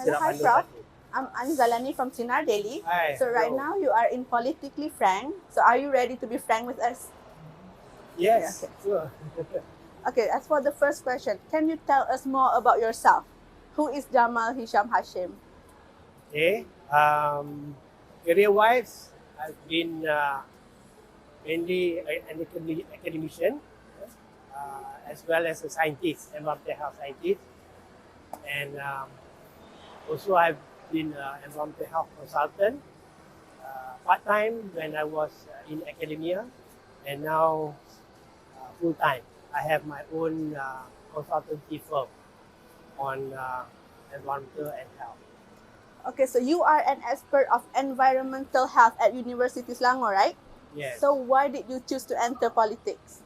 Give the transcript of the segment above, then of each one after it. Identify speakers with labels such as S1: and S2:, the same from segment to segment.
S1: Hello, hi Prof. I'm Zalani from Sinar Daily.
S2: Hi.
S1: So right
S2: Hello.
S1: now you are in Politically Frank. So are you ready to be frank with us?
S2: Yes,
S1: Okay.
S2: sure.
S1: Okay, as for the first question, can you tell us more about yourself? Who is Jamal Hisham Hashim?
S2: Okay. Career-wise, I've been mainly an academician, as well as a scientist, environmental health scientist, and also I've been an environmental health consultant part-time when I was in academia, and now full-time. I have my own consultancy firm on environmental and health.
S1: Okay, so you are an expert of environmental health at Universiti Selangor, right?
S2: Yes.
S1: So why did you choose to enter politics?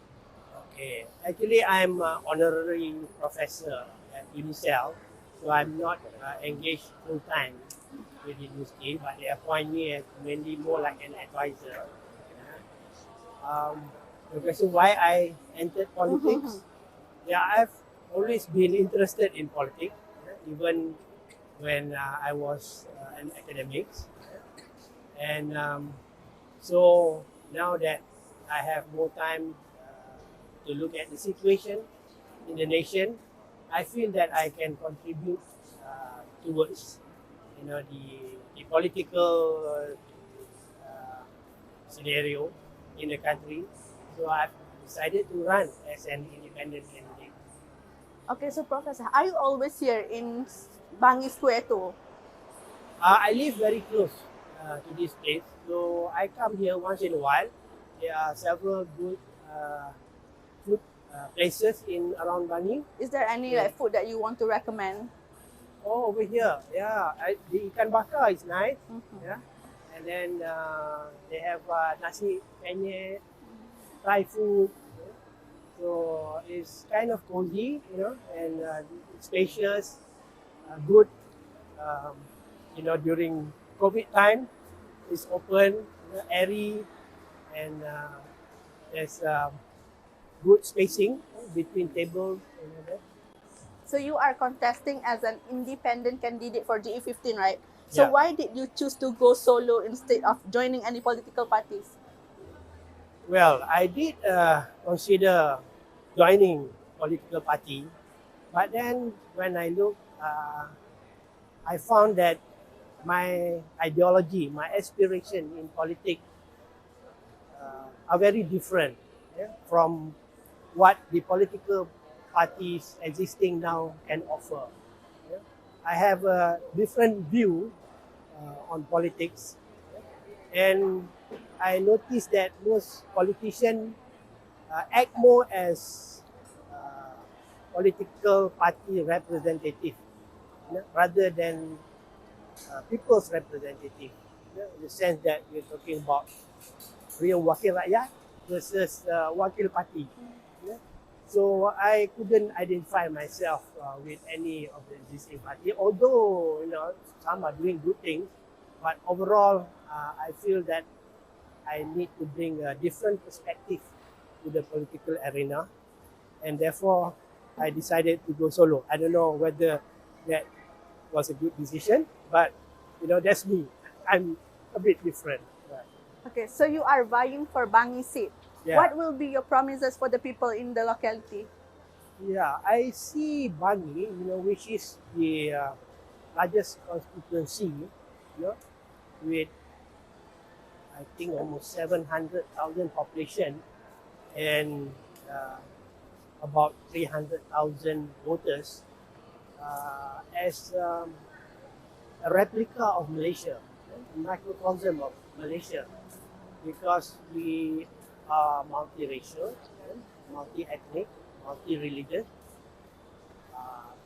S2: Okay. Actually, I'm an honorary professor at UniSel, so I'm not engaged full time with the university, but they appoint me as mainly more like an advisor. The question why I entered politics? Yeah, I've always been interested in politics, even when I was an academics, and so now that I have more time to look at the situation in the nation, I feel that I can contribute towards the political scenario in the country. So I've decided to run as an independent candidate.
S1: Okay, so Professor, are you always here in Bangi Square too?
S2: I live very close to this place, so I come here once in a while. There are several good food places in around Bangi.
S1: Is there any
S2: Yeah.
S1: like food that you want to recommend?
S2: Oh, over here, yeah, the ikan bakar is nice.
S1: Mhm.
S2: Yeah, and then they have nasi penyet, Thai food. So it's kind of cozy, and spacious, good. Um, during COVID time, it's open, airy, and there's good spacing between tables and all that.
S1: So you are contesting as an independent candidate for GE15, right? So
S2: Yeah.
S1: why did you choose to go solo instead of joining any political parties?
S2: Well, I did consider joining political party, but then when I look, I found that my ideology, my aspiration in politics are very different, from what the political parties existing now can offer. Yeah. I have a different view on politics, and I noticed that most politicians act more as uh, political party representative, rather than people's representative. In the sense that we're talking about real wakil rakyat versus wakil party. Yeah. So I couldn't identify myself with any of the existing party, although some are doing good things, but overall I feel that I need to bring a different perspective to the political arena, and therefore I decided to go solo. I don't know whether that was a good decision, but that's me. I'm a bit different. Right.
S1: Okay, so you are vying for Bangi seat.
S2: Yeah.
S1: What will be your promises for the people in the locality?
S2: Yeah, I see Bangi, which is the largest constituency, with I think almost 700,000 population and about 300,000 voters, as a replica of Malaysia, a microcosm of Malaysia, because we are multiracial, multi-ethnic, multi-religious.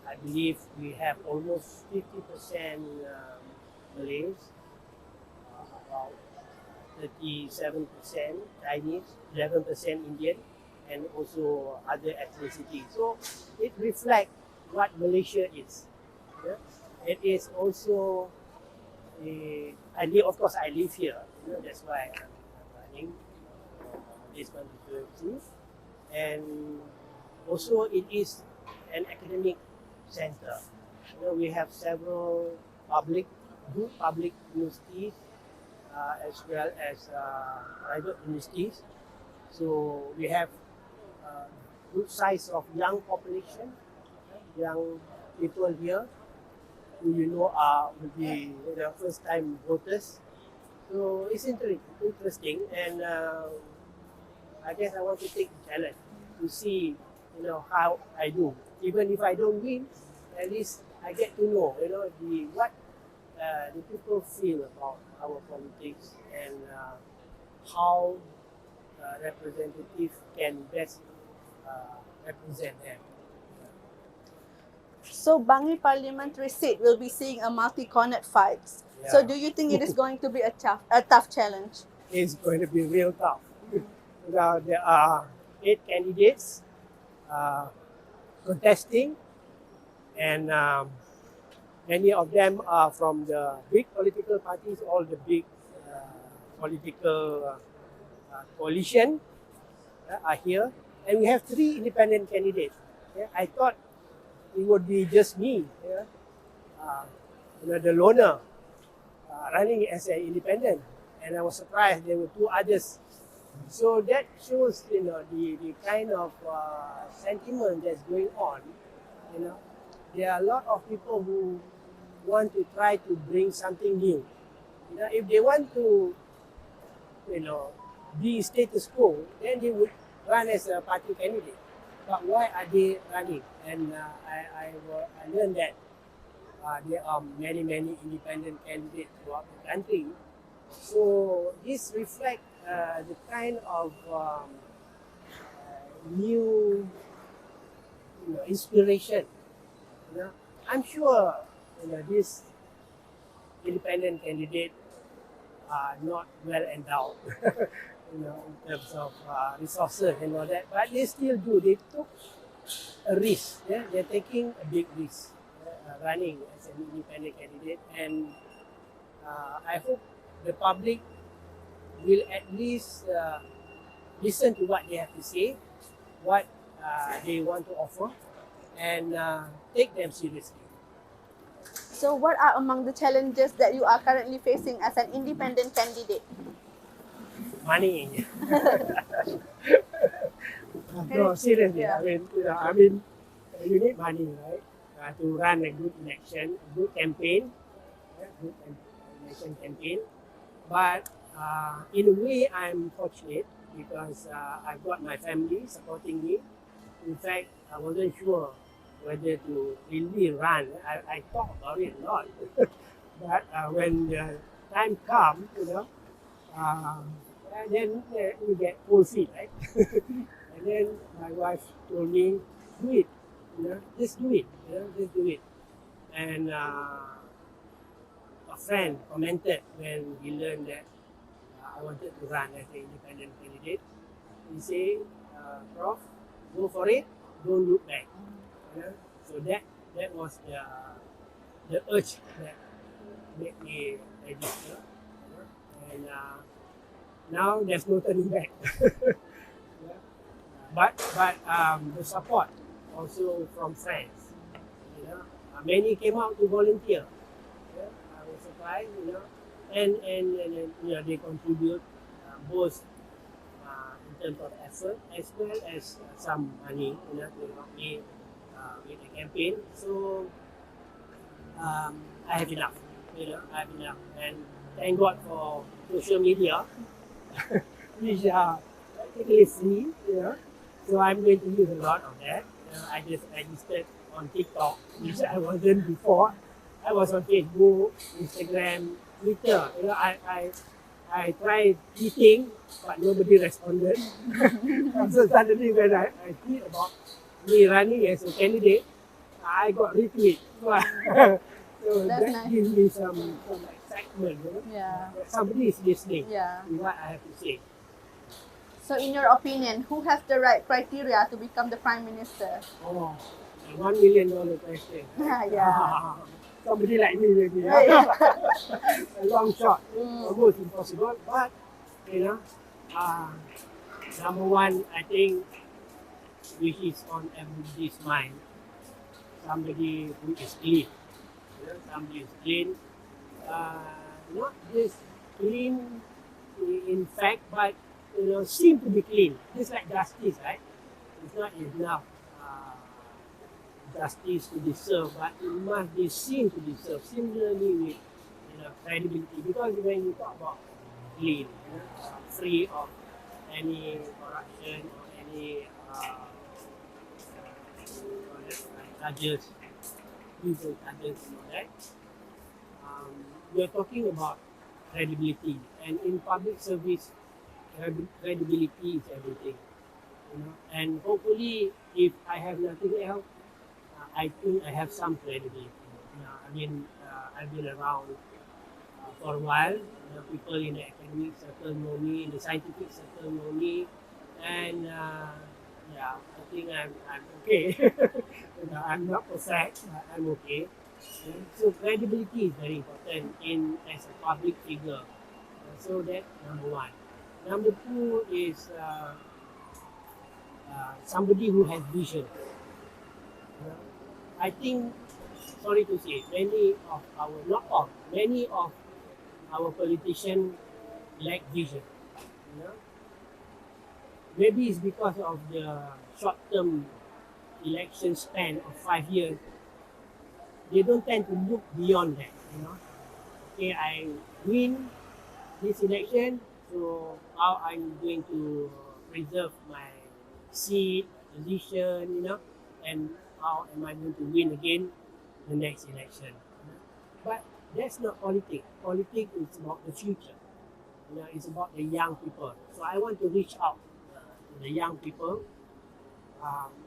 S2: I believe we have almost 50% Malays, about 37% Chinese, 11% Indian, and also other ethnicities. So it reflects what Malaysia is. Yeah? It is also of course, I live here. That's why I'm running this constituency, and also it is an academic center. We have several good public universities as well as private universities. So we have good size of young population, young people here who will be the first time voters. So it's interesting, and I guess I want to take the challenge to see how I do. Even if I don't win, at least I get to know what the people feel about our politics, and how representative can best represent them.
S1: So Bangi Parliamentary seat will be seeing a multi-cornered fights. So
S2: Yeah.
S1: do you think it is going to be a tough challenge?
S2: It's going to be real tough. Now, there are 8 candidates contesting, and many of them are from the big political parties, all the big political coalition are here, and we have 3 independent candidates. Yeah, I thought it would be just me, the loner, running as an independent, and I was surprised there were 2 others. So that shows, the kind of sentiment that's going on. There are a lot of people who want to try to bring something new. If they want to, be status quo, then they would run as a party candidate. But why are they running? And I learned that there are many independent candidates throughout the country. So this reflects the kind of new inspiration. I'm sure these independent candidates are not well endowed, in terms of resources and all that, but they still do. They took a risk. Yeah? They're taking a big risk, running as an independent candidate, and I hope the public will at least listen to what they have to say, what they want to offer, and take them seriously.
S1: So what are among the challenges that you are currently facing as an independent candidate?
S2: Money. No, seriously.
S1: Yeah.
S2: I mean, you need money, right, to run a good election, a good campaign, good election campaign. But in a way, I'm fortunate because I've got my family supporting me. In fact, I wasn't sure whether to really run. I thought about it a lot. But when the time comes, then we get cold feet, right? And then my wife told me, do it, just do it, just do it. And a friend commented when he learned that I wanted to run as an independent candidate. He said, Prof, go for it, don't look back. So that was the urge that made me register. And now there's no turning back. But the support also from friends. Many came out to volunteer. I was surprised, and they contribute both in terms of effort as well as some money, to help me with the campaign. So I have enough. I have enough, and thank God for social media, which are practically free. So I'm going to use a lot of that. I just registered on TikTok, which I wasn't before. I was on Facebook, Instagram, Twitter. I tried tweeting, but nobody responded. So suddenly when I tweet about me running as a candidate, I got retweet. So
S1: That's
S2: that
S1: nice.
S2: gives me some excitement.
S1: Yeah.
S2: That somebody is listening
S1: Yeah.
S2: to what I have to say.
S1: So in your opinion, who has the right criteria to become the Prime Minister?
S2: Oh, a $1 million question.
S1: Yeah.
S2: Somebody like me, maybe.
S1: Yeah.
S2: A long shot, almost impossible. But number one, I think, which is on everybody's mind, somebody who is clean. Somebody is clean, not just clean in fact, but seem to be clean. Just like justice, right? It's not enough justice to be served, but it must be seen to be served. Similarly with credibility, because when you talk about clean, free of any corruption or any charges, legal charges, right? We're talking about credibility, and in public service, credibility is everything. And hopefully, if I have nothing else, I think I have some credibility. I've been around for a while. People in the academic circle know me, in the scientific circle know me, and yeah, I think I'm okay. I'm not perfect, but I'm okay. So credibility is very important in as a public figure. So that number one. Number two is somebody who has vision. I think, sorry to say, many of our politicians lack vision. Maybe it's because of the short-term election span of 5 years. They don't tend to look beyond that. Okay, I win this election, so how I'm going to preserve my seat, position, and how am I going to win again the next election. But that's not politics. Politics is about the future. It's about the young people. So I want to reach out to the young people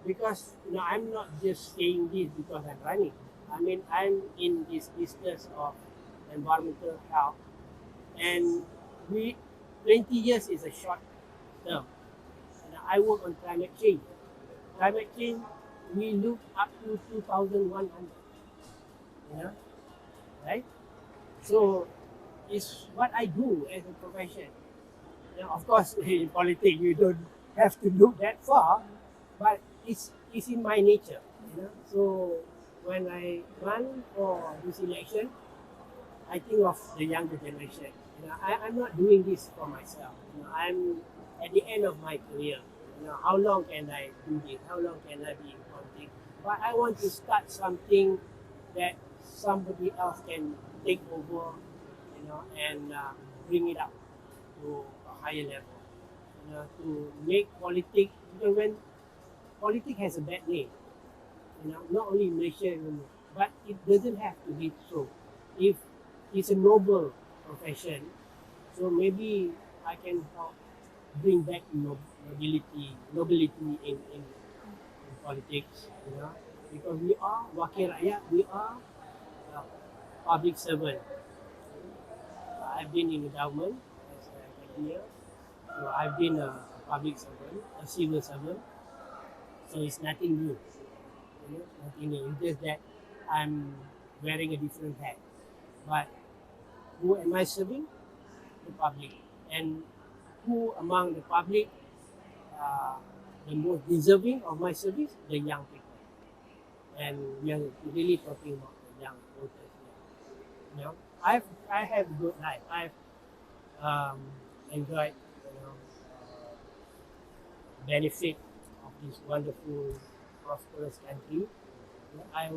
S2: because I'm not just saying this because I'm running. I'm in this business of environmental health, and 20 years is a short term. I work on climate change. Climate change, we look up to 2100, right? So it's what I do as a profession. Of course, in politics, you don't have to look that far, but it's in my nature. So when I run for this election, I think of the younger generation. I'm not doing this for myself. I'm at the end of my career. How long can I do this? How long can I be in politics? But I want to start something that somebody else can take over, and bring it up to a higher level. To make politics, because when politics has a bad name, not only in Malaysia, but it doesn't have to be so. If it's a noble profession, so maybe I can help bring back nobility in politics, because we are wakil rakyat, we are public servant. I've been in the government as an engineer, so I've been a public servant, a civil servant, so it's nothing new. Nothing new. It's just that I'm wearing a different hat. But who am I serving? The public. And who among the public the most deserving of my service? The young people. And we are really talking about the young voters here. I have a good life. I've enjoyed benefit of this wonderful, prosperous country. I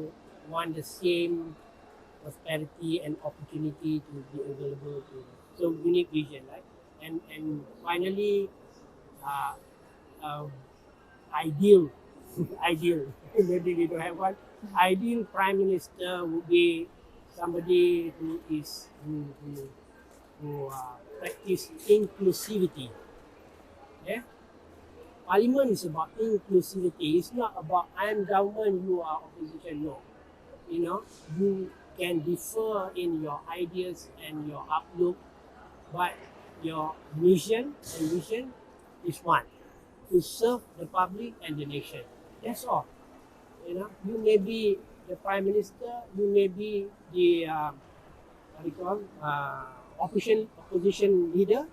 S2: want the same prosperity and opportunity to be available to. So unique vision, right? And finally, ideal, ideal. Maybe we don't have one. Ideal prime minister would be somebody who practice inclusivity. Yeah. Parliament is about inclusivity. It's not about I'm government, you are opposition. No. You can differ in your ideas and your outlook, but your mission and vision is one: to serve the public and the nation. That's all. You may be the prime minister, you may be the opposition leader,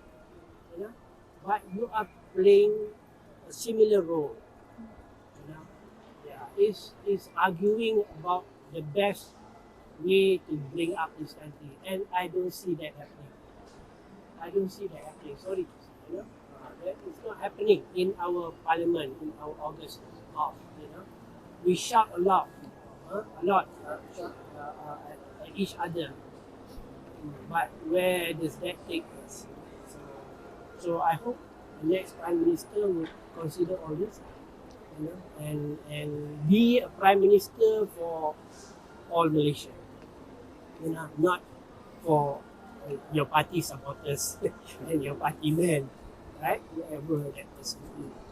S2: but you are playing a similar role. Yeah, is arguing about the best way to bring up this country, and I don't see that happening. I don't see that happening. Sorry, that is not happening in our parliament, in our August off. We shout a lot, at each other. But where does that take us? So I hope the next Prime Minister will consider all this, and be a Prime Minister for all Malaysia, not for your party supporters and your party men, right? Whoever that person is.